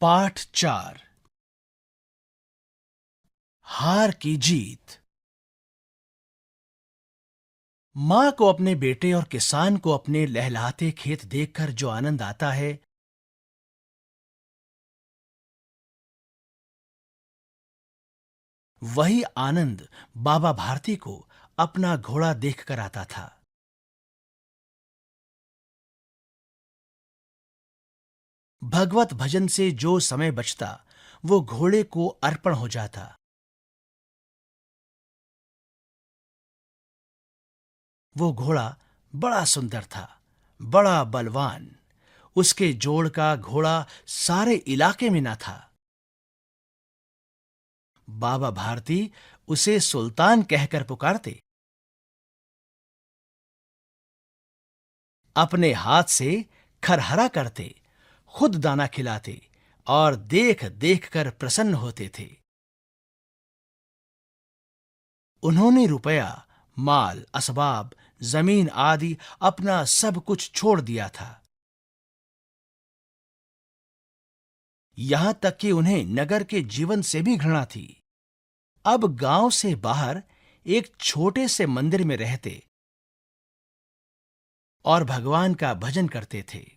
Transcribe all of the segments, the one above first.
पाठ 4। हार की जीत। मां को अपने बेटे और किसान को अपने लहलहाते खेत देखकर जो आनंद आता है, वही आनंद बाबा भारती को अपना घोड़ा देखकर आता था। भगवत भजन से जो समय बचता, वो घोड़े को अर्पण हो जाता। वो घोड़ा बड़ा सुंदर था, बड़ा बलवान। उसके जोड़ का घोड़ा सारे इलाके में न था। बाबा भारती उसे सुल्तान कहकर पुकारते। अपने हाथ से खरहरा करते, खुद दाना खिलाते और देख देख कर प्रसन्न होते थे। उन्होंने रुपया, माल, असबाब, जमीन आदि अपना सब कुछ छोड़ दिया था। यहां तक कि उन्हें नगर के जीवन से भी घृणा थी। अब गांव से बाहर एक छोटे से मंदिर में रहते और भगवान का भजन करते थे।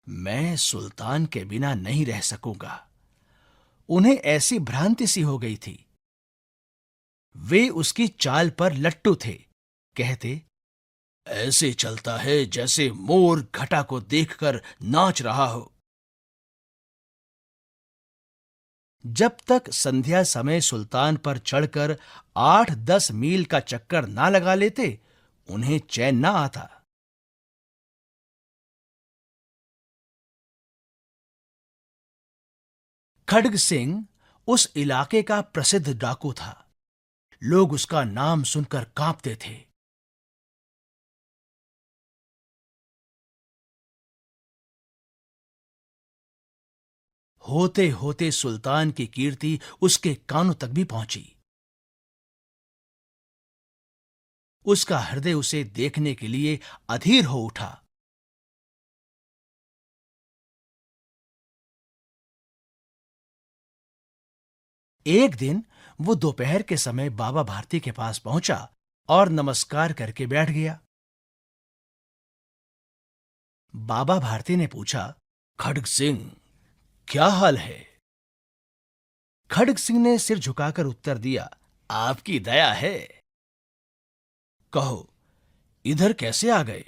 मैं सुल्तान के बिना नहीं रह सकूंगा। उन्हें ऐसी भ्रांति सी हो गई थी। वे उसकी चाल पर लट्टू थे। कहते, ऐसे चलता है जैसे मोर घटा को देखकर नाच रहा हो। जब तक संध्या समय सुल्तान पर चढ़कर 8-10 मील का चक्कर ना लगा लेते, उन्हें चैन ना आता। खड्ग सिंह उस इलाके का प्रसिद्ध डाकू था। लोग उसका नाम सुनकर कांपते थे। होते होते सुल्तान की कीर्ति उसके कानों तक भी पहुंची। उसका हृदय उसे देखने के लिए अधीर हो उठा। एक दिन वो दोपहर के समय बाबा भारती के पास पहुंचा और नमस्कार करके बैठ गया। बाबा भारती ने पूछा, खड्ग सिंह, क्या हाल है? खड्ग सिंह ने सिर झुकाकर उत्तर दिया, आपकी दया है। कहो, इधर कैसे आ गए?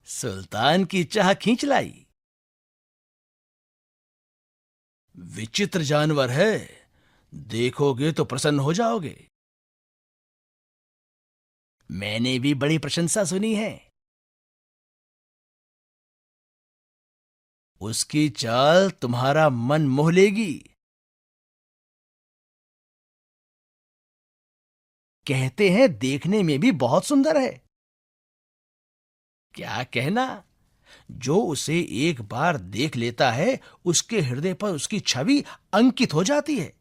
सुल्तान की चाह खींच लाई। विचित्र जानवर है, देखोगे तो प्रसन्न हो जाओगे। मैंने भी बड़ी प्रशंसा सुनी है। उसकी चाल तुम्हारा मन मोह लेगी। कहते हैं देखने में भी बहुत सुंदर है। क्या कहना, जो उसे एक बार देख लेता है, उसके हृदय पर उसकी छवि अंकित हो जाती है।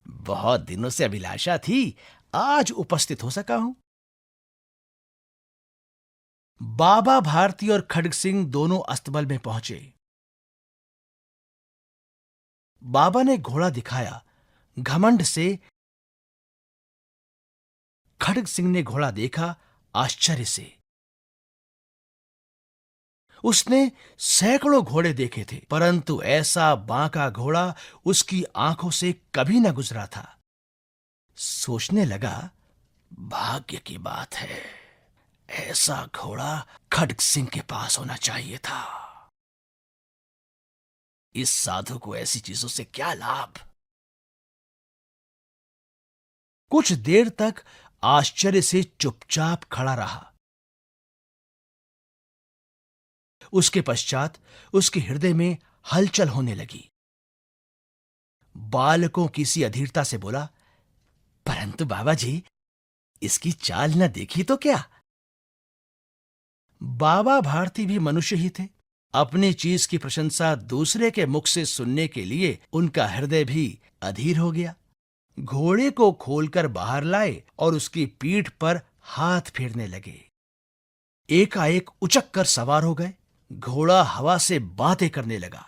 बहुत दिनों से अभिलाषा थी, आज उपस्थित हो सका हूं। बाबा भारती और खड्ग सिंह दोनों अस्तबल में पहुंचे। बाबा ने घोड़ा दिखाया। घमंड से खड्ग सिंह ने घोड़ा देखा, आश्चर्य से। उसने सैकड़ों घोड़े देखे थे, परंतु ऐसा बांका घोड़ा उसकी आंखों से कभी न गुजरा था। सोचने लगा, भाग्य की बात है, ऐसा घोड़ा खड्ग सिंह के पास होना चाहिए था। इस साधु को ऐसी चीजों से क्या लाभ? कुछ देर तक आश्चर्य से चुपचाप खड़ा रहा। उसके पश्चात उसके हृदय में हलचल होने लगी। बालकों की सी अधीरता से बोला, परंतु बाबा जी, इसकी चाल न देखी तो क्या? बाबा भारती भी मनुष्य ही थे। अपनी चीज की प्रशंसा दूसरे के मुख से सुनने के लिए उनका हृदय भी अधीर हो गया। घोड़े को खोलकर बाहर लाए और उसकी पीठ पर हाथ फेरने लगे। एकाएक उचक कर सवार हो गए। घोड़ा हवा से बातें करने लगा।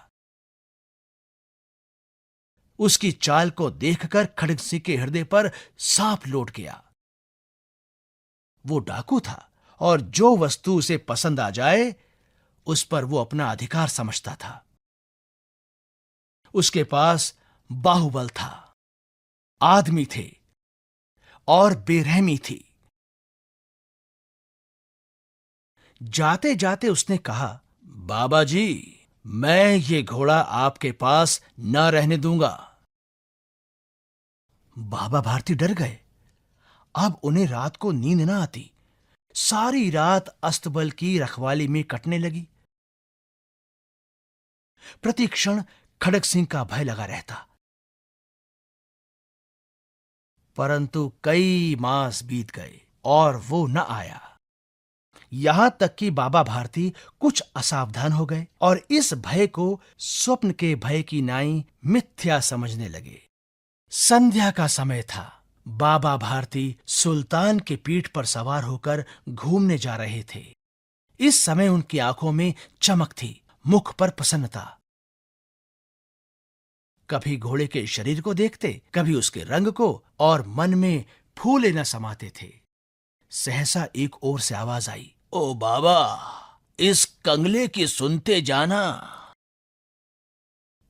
उसकी चाल को देखकर खड़ग सिंह के हृदय पर सांप लौट गया। वो डाकू था और जो वस्तु उसे पसंद आ जाए उस पर वो अपना अधिकार समझता था। उसके पास बाहुबल था, आदमी थे और बेरहमी थी। जाते जाते उसने कहा, बाबा जी, मैं ये घोड़ा आपके पास न रहने दूंगा। बाबा भारती डर गए। अब उन्हें रात को नींद न आती। सारी रात अस्तबल की रखवाली में कटने लगी। प्रतिक्षण खड़ग सिंह का भय लगा रहता। परंतु कई मास बीत गए और वो न आया। यहां तक कि बाबा भारती कुछ असावधान हो गए और इस भय को स्वप्न के भय की नाई मिथ्या समझने लगे। संध्या का समय था। बाबा भारती सुल्तान के पीठ पर सवार होकर घूमने जा रहे थे। इस समय उनकी आंखों में चमक थी, मुख पर प्रसन्नता। कभी घोड़े के शरीर को देखते, कभी उसके रंग को, और मन में फूले न समाते थे। सहसा एक ओर से आवाज आई, ओ बाबा, इस कंगले की सुनते जाना।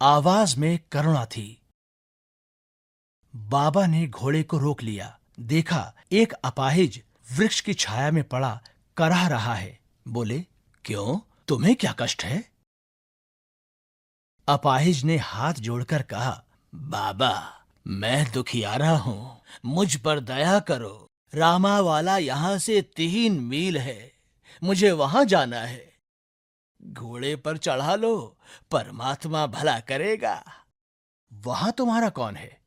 आवाज में करुणा थी। बाबा ने घोड़े को रोक लिया। देखा एक अपाहिज वृक्ष की छाया में पड़ा कराह रहा है। बोले, क्यों, तुम्हें क्या कष्ट है? अपाहिज ने हाथ जोड़कर कहा, बाबा, मैं दुखियारा हूं, मुझ पर दया करो। रामावाला यहां से 3 मील है, मुझे वहां जाना है। घोड़े पर चढ़ा लो, परमात्मा भला करेगा। वहां तुम्हारा कौन है?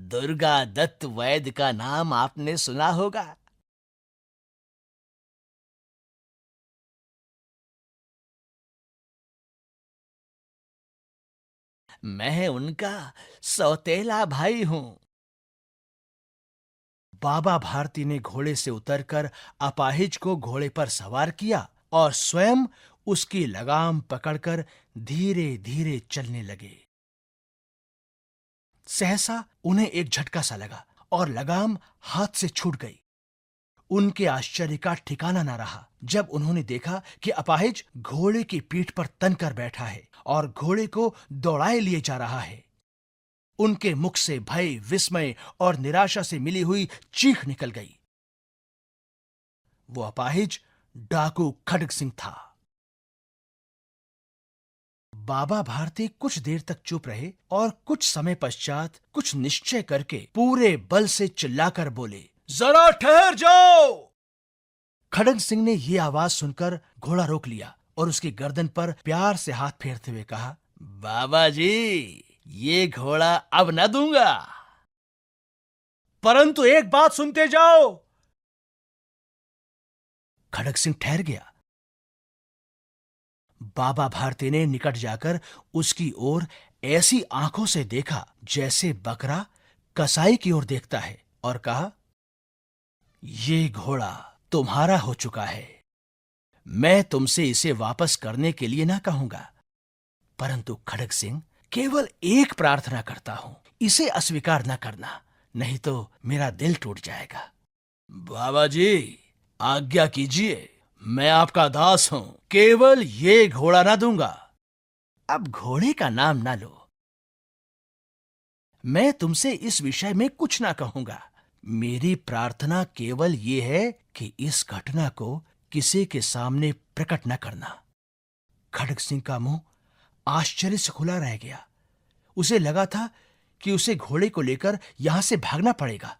दुर्गा दत्त वैद्य का नाम आपने सुना होगा। मैं उनका सौतेला भाई हूं। बाबा भारती ने घोड़े से उतरकर अपाहिज को घोड़े पर सवार किया और स्वयं उसकी लगाम पकड़कर धीरे धीरे चलने लगे। सहसा उन्हें एक झटका सा लगा और लगाम हाथ से छूट गई। उनके आश्चर्य का ठिकाना न रहा जब उन्होंने देखा कि अपाहिज घोड़े की पीठ पर तनकर बैठा है और घोड़े को दौड़ाए लिए जा रहा है। उनके मुख से भय, विस्मय और निराशा से मिली हुई चीख निकल गई। वो अपाहिज डाकू खड़ग सिंह था। बाबा भारती कुछ देर तक चुप रहे और कुछ समय पश्चात कुछ निश्चय करके पूरे बल से चिल्लाकर बोले, जरा ठहर जाओ। खड़ग सिंह ने यह आवाज सुनकर घोड़ा रोक लिया और उसकी गर्दन पर प्यार से हाथ फेरते हुए कहा, बाबा जी, ये घोड़ा अब न दूंगा। परंतु एक बात सुनते जाओ। खड़ग सिंह ठहर गया। बाबा भारती ने निकट जाकर उसकी ओर ऐसी आंखों से देखा जैसे बकरा कसाई की ओर देखता है और कहा, ये घोड़ा तुम्हारा हो चुका है। मैं तुमसे इसे वापस करने के लिए ना कहूंगा, परंतु खड़ग सिंह, केवल एक प्रार्थना करता हूं, इसे अस्वीकार न करना, नहीं तो मेरा दिल टूट जाएगा। बाबा जी, आज्ञा कीजिए, मैं आपका दास हूं, केवल ये घोड़ा ना दूंगा। अब घोड़े का नाम ना लो। मैं तुमसे इस विषय में कुछ ना कहूंगा। मेरी प्रार्थना केवल ये है कि इस घटना को किसी के सामने प्रकट न करना। खड़ग सिंह का मुंह आश्चर्य से खुला रह गया। उसे लगा था कि उसे घोड़े को लेकर यहां से भागना पड़ेगा,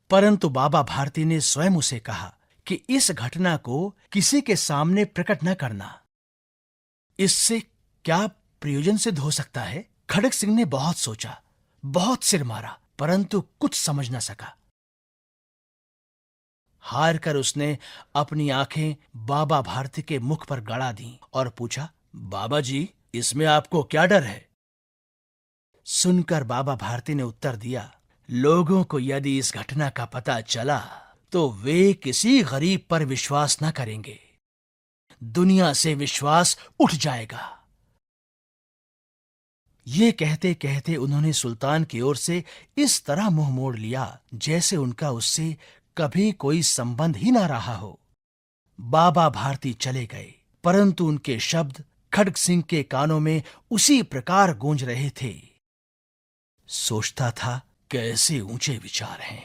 परंतु बाबा भारती ने स्वयं उसे कहा कि इस घटना को किसी के सामने प्रकट न करना। इससे क्या प्रयोजन सिद्ध हो सकता है? खड़ग सिंह ने बहुत सोचा, बहुत सिर मारा, परंतु कुछ समझ न सका। हार कर उसने अपनी आंखें बाबा भारती के मुख पर गड़ा दी और पूछा, बाबा जी, इसमें आपको क्या डर है? सुनकर बाबा भारती ने उत्तर दिया, लोगों को यदि इस घटना का पता चला तो वे किसी गरीब पर विश्वास न करेंगे। दुनिया से विश्वास उठ जाएगा। ये कहते कहते उन्होंने सुल्तान की ओर से इस तरह मुंह मोड़ लिया जैसे उनका उससे कभी कोई संबंध ही ना रहा हो। बाबा भारती चले गए, परंतु उनके शब्द खड़ग सिंह के कानों में उसी प्रकार गूंज रहे थे। सोचता था, कैसे ऊंचे विचार हैं,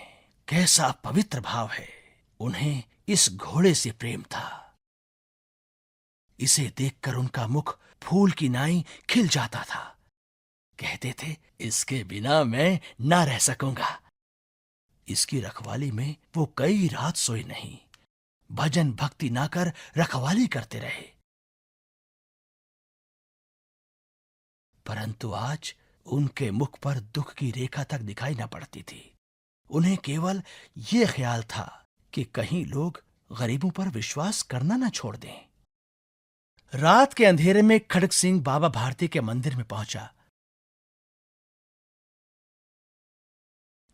कैसा पवित्र भाव है। उन्हें इस घोड़े से प्रेम था। इसे देखकर उनका मुख फूल की नाई खिल जाता था। कहते थे, इसके बिना मैं ना रह सकूंगा। इसकी रखवाली में वो कई रात सोए नहीं, भजन भक्ति ना कर रखवाली करते रहे। परंतु आज उनके मुख पर दुख की रेखा तक दिखाई न पड़ती थी। उन्हें केवल ये ख्याल था कि कहीं लोग गरीबों पर विश्वास करना न छोड़ दें। रात के अंधेरे में खड़ग सिंह बाबा भारती के मंदिर में पहुंचा।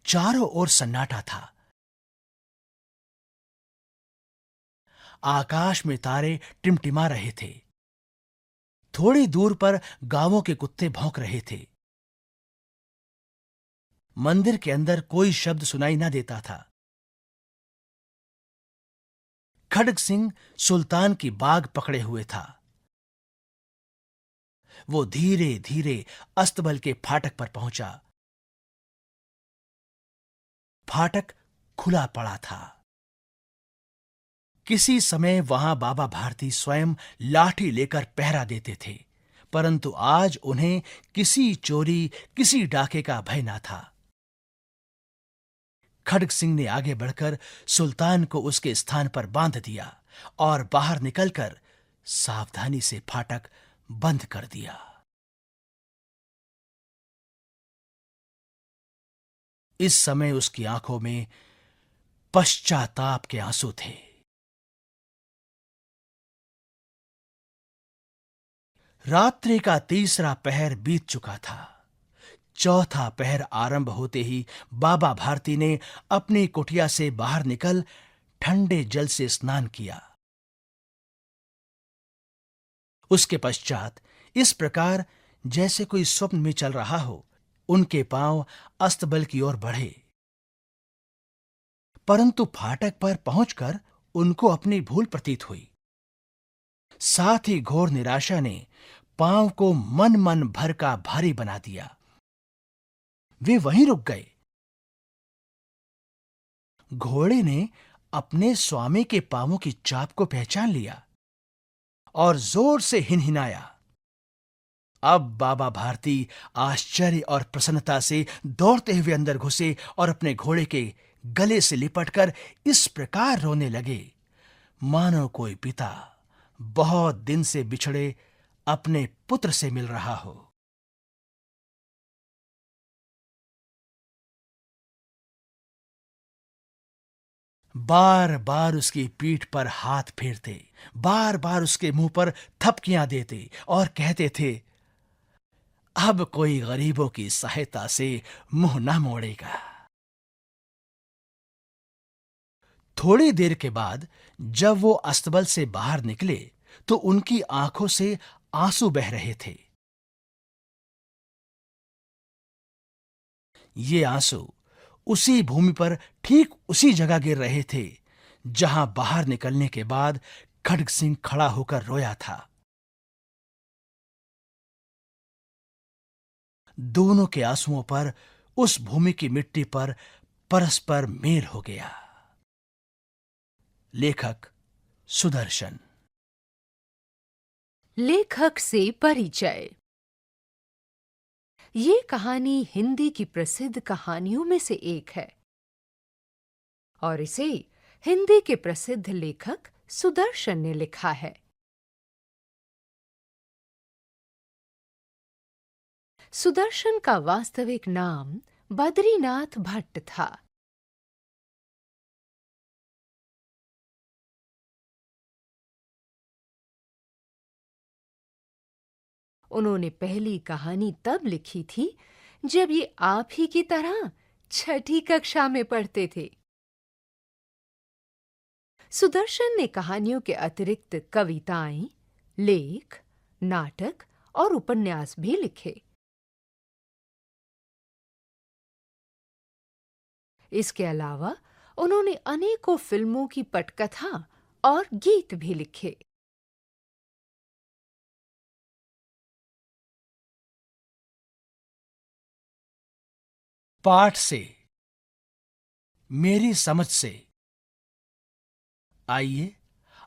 चारों ओर सन्नाटा था। आकाश में तारे टिमटिमा रहे थे। थोड़ी दूर पर गांवों के कुत्ते भौंक रहे थे। मंदिर के अंदर कोई शब्द सुनाई न देता था। खड़ग सिंह सुल्तान की बाग पकड़े हुए था। वो धीरे धीरे अस्तबल के फाटक पर पहुंचा। फाटक खुला पड़ा था। किसी समय वहां बाबा भारती स्वयं लाठी लेकर पहरा देते थे, परंतु आज उन्हें किसी चोरी, किसी डाके का भय न था। खड़ग सिंह ने आगे बढ़कर सुल्तान को उसके स्थान पर बांध दिया और बाहर निकलकर सावधानी से फाटक बंद कर दिया। इस समय उसकी आंखों में पश्चाताप के आंसू थे। रात्रि का तीसरा पहर बीत चुका था। चौथा पहर आरंभ होते ही बाबा भारती ने अपनी कुटिया से बाहर निकल ठंडे जल से स्नान किया। उसके पश्चात इस प्रकार जैसे कोई स्वप्न में चल रहा हो, उनके पांव अस्तबल की ओर बढ़े। परंतु फाटक पर पहुंचकर उनको अपनी भूल प्रतीत हुई। साथ ही घोर निराशा ने पांव को मन मन भर का भारी बना दिया। वे वहीं रुक गए। घोड़े ने अपने स्वामी के पांवों की चाप को पहचान लिया और जोर से हिनहिनाया। अब बाबा भारती आश्चर्य और प्रसन्नता से दौड़ते हुए अंदर घुसे और अपने घोड़े के गले से लिपटकर इस प्रकार रोने लगे, मानो कोई पिता बहुत दिन से बिछड़े अपने पुत्र से मिल रहा हो। बार बार उसकी पीठ पर हाथ फेरते, बार बार उसके मुंह पर थपकियां देते और कहते थे, अब कोई गरीबों की सहायता से मुंह न मोड़ेगा। थोड़ी देर के बाद जब वो अस्तबल से बाहर निकले तो उनकी आंखों से आंसू बह रहे थे। ये आंसू उसी भूमि पर ठीक उसी जगह गिर रहे थे जहां बाहर निकलने के बाद खड़ग सिंह खड़ा होकर रोया था। दोनों के आंसुओं पर उस भूमि की मिट्टी पर परस्पर मेल हो गया। लेखक सुदर्शन। लेखक से परिचय। ये कहानी हिंदी की प्रसिद्ध कहानियों में से एक है और इसे हिंदी के प्रसिद्ध लेखक सुदर्शन ने लिखा है। सुदर्शन का वास्तविक नाम बद्रीनाथ भट्ट था। उन्होंने पहली कहानी तब लिखी थी जब ये आप ही की तरह छठी कक्षा में पढ़ते थे। सुदर्शन ने कहानियों के अतिरिक्त कविताएं, लेख, नाटक और उपन्यास भी लिखे। इसके अलावा उन्होंने अनेकों फिल्मों की पटकथा और गीत भी लिखे। पाठ से, मेरी समझ से। आइए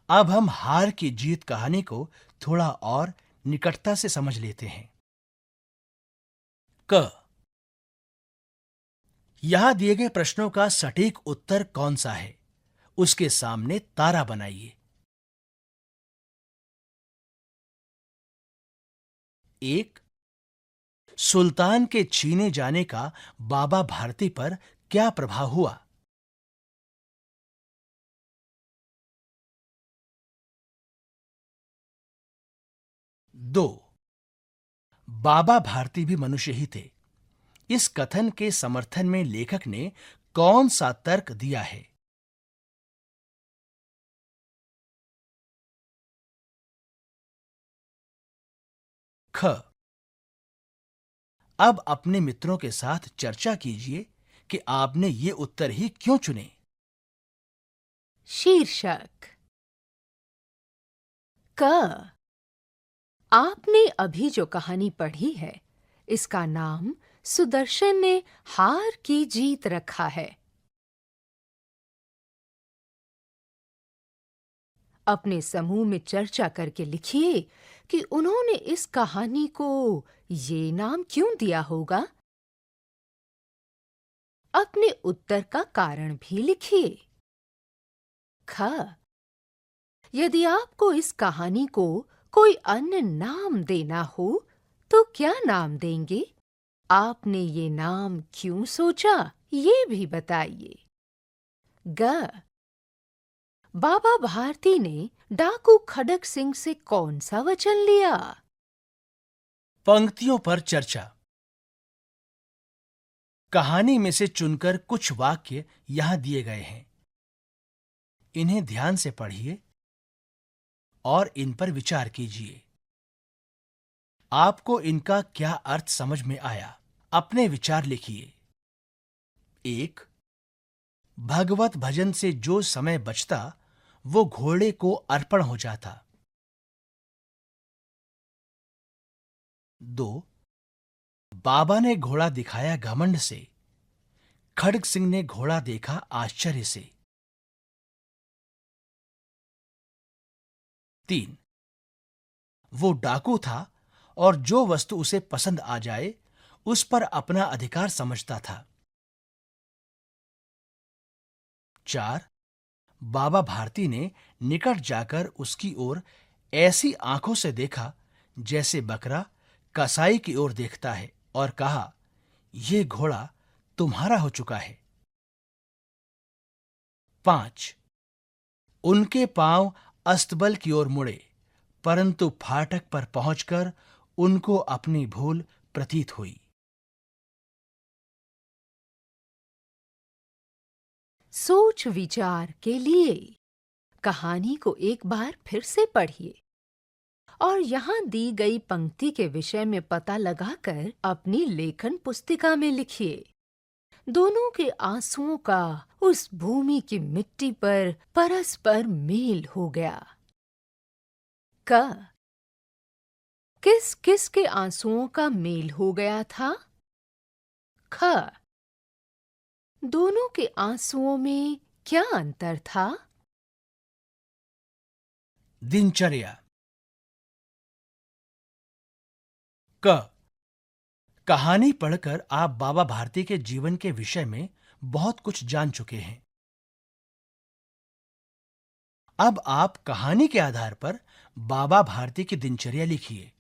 अब हम हार की जीत कहानी को थोड़ा और निकटता से समझ लेते हैं। क, यहां दिए गए प्रश्नों का सटीक उत्तर कौन सा है, उसके सामने तारा बनाइए। 1. सुल्तान के छीने जाने का बाबा भारती पर क्या प्रभाव हुआ? 2. बाबा भारती भी मनुष्य ही थे। इस कथन के समर्थन में लेखक ने कौन सा तर्क दिया है? 'ख' अब अपने मित्रों के साथ चर्चा कीजिए कि आपने ये उत्तर ही क्यों चुने। शीर्षक। क, आपने अभी जो कहानी पढ़ी है, इसका नाम सुदर्शन ने हार की जीत रखा है। अपने समूह में चर्चा करके लिखिए कि उन्होंने इस कहानी को ये नाम क्यों दिया होगा। अपने उत्तर का कारण भी लिखिए। ख, यदि आपको इस कहानी को कोई अन्य नाम देना हो तो क्या नाम देंगे? आपने ये नाम क्यों सोचा, ये भी बताइए। ग, बाबा भारती ने डाकू खड़क सिंह से कौन सा वचन लिया? पंक्तियों पर चर्चा। कहानी में से चुनकर कुछ वाक्य यहां दिए गए हैं। इन्हें ध्यान से पढ़िए और इन पर विचार कीजिए। आपको इनका क्या अर्थ समझ में आया? अपने विचार लिखिए। 1. भगवत भजन से जो समय बचता वो घोड़े को अर्पण हो जाता। 2. बाबा ने घोड़ा दिखाया घमंड से, खड़ग सिंह ने घोड़ा देखा आश्चर्य से। 3. वो डाकू था और जो वस्तु उसे पसंद आ जाए उस पर अपना अधिकार समझता था। 4. बाबा भारती ने निकट जाकर उसकी ओर ऐसी आंखों से देखा जैसे बकरा कसाई की ओर देखता है और कहा, ये घोड़ा तुम्हारा हो चुका है। 5. उनके पांव अस्तबल की ओर मुड़े, परंतु फाटक पर पहुंचकर उनको अपनी भूल प्रतीत हुई। सोच विचार के लिए कहानी को एक बार फिर से पढ़िए और यहाँ दी गई पंक्ति के विषय में पता लगाकर अपनी लेखन पुस्तिका में लिखिए। दोनों के आंसुओं का उस भूमि की मिट्टी पर परस्पर मेल हो गया। क, किस किस के आंसुओं का मेल हो गया था? ख, दोनों के आंसुओं में क्या अंतर था? दिनचर्या। क, कहानी पढ़कर आप बाबा भारती के जीवन के विषय में बहुत कुछ जान चुके हैं। अब आप कहानी के आधार पर बाबा भारती की दिनचर्या लिखिए।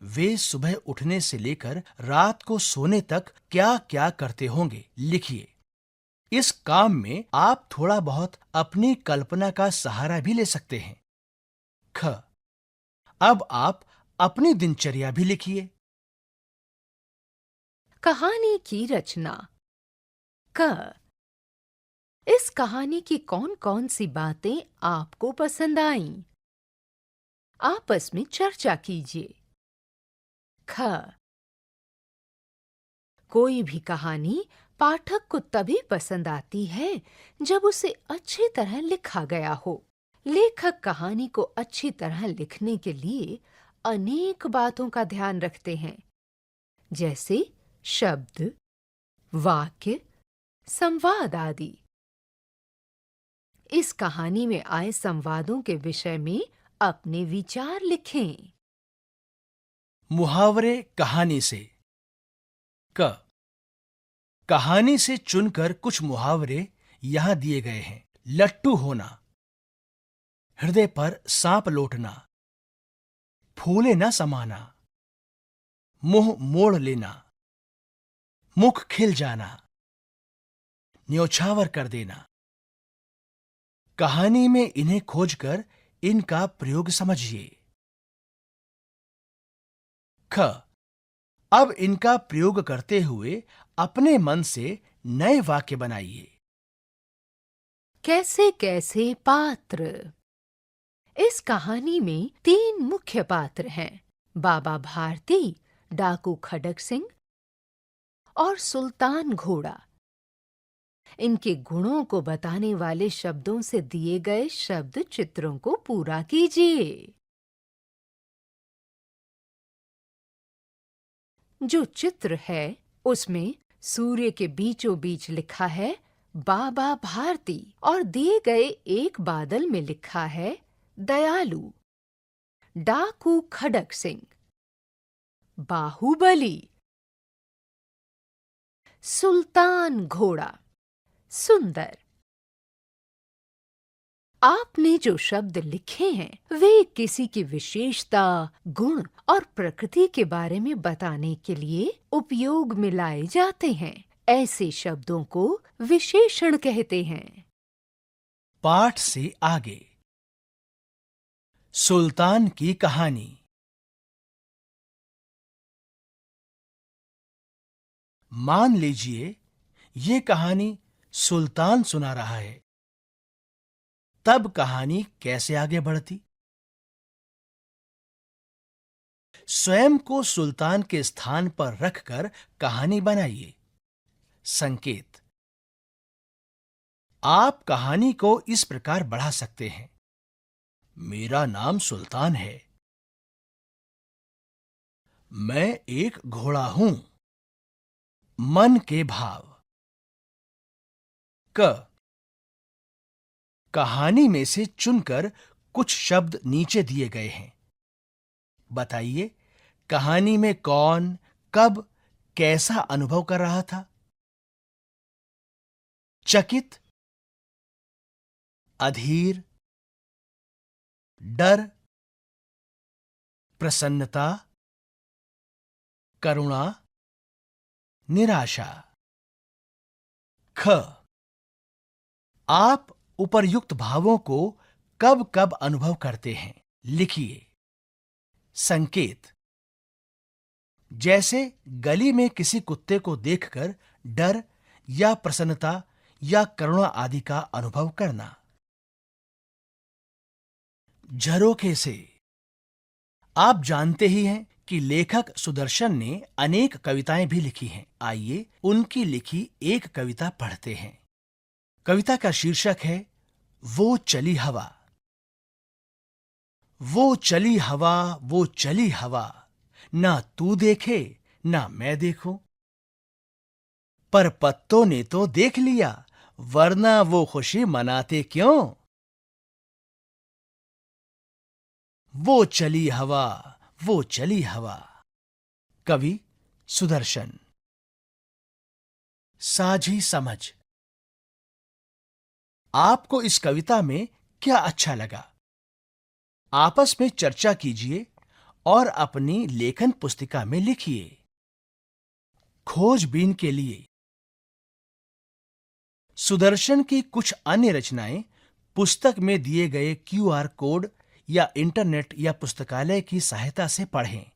वे सुबह उठने से लेकर रात को सोने तक क्या-क्या करते होंगे, लिखिए। इस काम में आप थोड़ा बहुत अपनी कल्पना का सहारा भी ले सकते हैं। ख, अब आप अपनी दिनचर्या भी लिखिए। कहानी की रचना। क। इस कहानी की कौन कौन सी बातें आपको पसंद आईं? आपस में चर्चा कीजिए। ख। कोई भी कहानी पाठक को तभी पसंद आती है जब उसे अच्छी तरह लिखा गया हो। लेखक कहानी को अच्छी तरह लिखने के लिए अनेक बातों का ध्यान रखते हैं, जैसे शब्द, वाक्य, संवाद आदि। इस कहानी में आए संवादों के विषय में अपने विचार लिखें। मुहावरे कहानी से। क। कहानी से चुनकर कुछ मुहावरे यहां दिए गए हैं। लट्टू होना, हृदय पर सांप लोटना, फूले न समाना, मुंह मोड़ लेना, मुख खिल जाना, न्योछावर कर देना। कहानी में इन्हें खोजकर इनका प्रयोग समझिए। ख। अब इनका प्रयोग करते हुए अपने मन से नए वाक्य बनाइए। कैसे कैसे पात्र। इस कहानी में 3 मुख्य पात्र हैं, बाबा भारती, डाकू खडक सिंह और सुल्तान घोड़ा। इनके गुणों को बताने वाले शब्दों से दिए गए शब्द चित्रों को पूरा कीजिए। जो चित्र है उसमें सूर्य के बीचों बीच लिखा है बाबा भारती और दिए गए एक बादल में लिखा है दयालु। डाकू खडक सिंह, बाहुबली। सुल्तान घोड़ा, सुंदर। आपने जो शब्द लिखे हैं वे किसी की विशेषता, गुण और प्रकृति के बारे में बताने के लिए उपयोग में लाए जाते हैं। ऐसे शब्दों को विशेषण कहते हैं। पाठ से आगे। सुल्तान की कहानी। मान लीजिए ये कहानी सुल्तान सुना रहा है, तब कहानी कैसे आगे बढ़ती? स्वयं को सुल्तान के स्थान पर रखकर कहानी बनाइए। संकेत। आप कहानी को इस प्रकार बढ़ा सकते हैं। मेरा नाम सुल्तान है। मैं एक घोड़ा हूं। मन के भाव। क। कहानी में से चुनकर कुछ शब्द नीचे दिए गए हैं। बताइए कहानी में कौन, कब, कैसा अनुभव कर रहा था? चकित, अधीर, डर, प्रसन्नता, करुणा, निराशा। ख। आप उपर्युक्त भावों को कब कब अनुभव करते हैं, लिखिए। संकेत। जैसे गली में किसी कुत्ते को देखकर डर या प्रसन्नता या करुणा आदि का अनुभव करना। झरोखे से। आप जानते ही हैं कि लेखक सुदर्शन ने अनेक कविताएं भी लिखी हैं। आइए उनकी लिखी एक कविता पढ़ते हैं। कविता का शीर्षक है वो चली हवा। वो चली हवा, वो चली हवा, ना तू देखे ना मैं देखूं, पर पत्तों ने तो देख लिया, वरना वो खुशी मनाते क्यों? वो चली हवा, वो चली हवा। कवि सुदर्शन। साझी समझ। आपको इस कविता में क्या अच्छा लगा? आपस में चर्चा कीजिए और अपनी लेखन पुस्तिका में लिखिए। खोजबीन के लिए सुदर्शन की कुछ अन्य रचनाएं पुस्तक में दिए गए QR कोड या इंटरनेट या पुस्तकालय की सहायता से पढ़ें,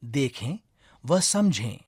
देखें व समझें।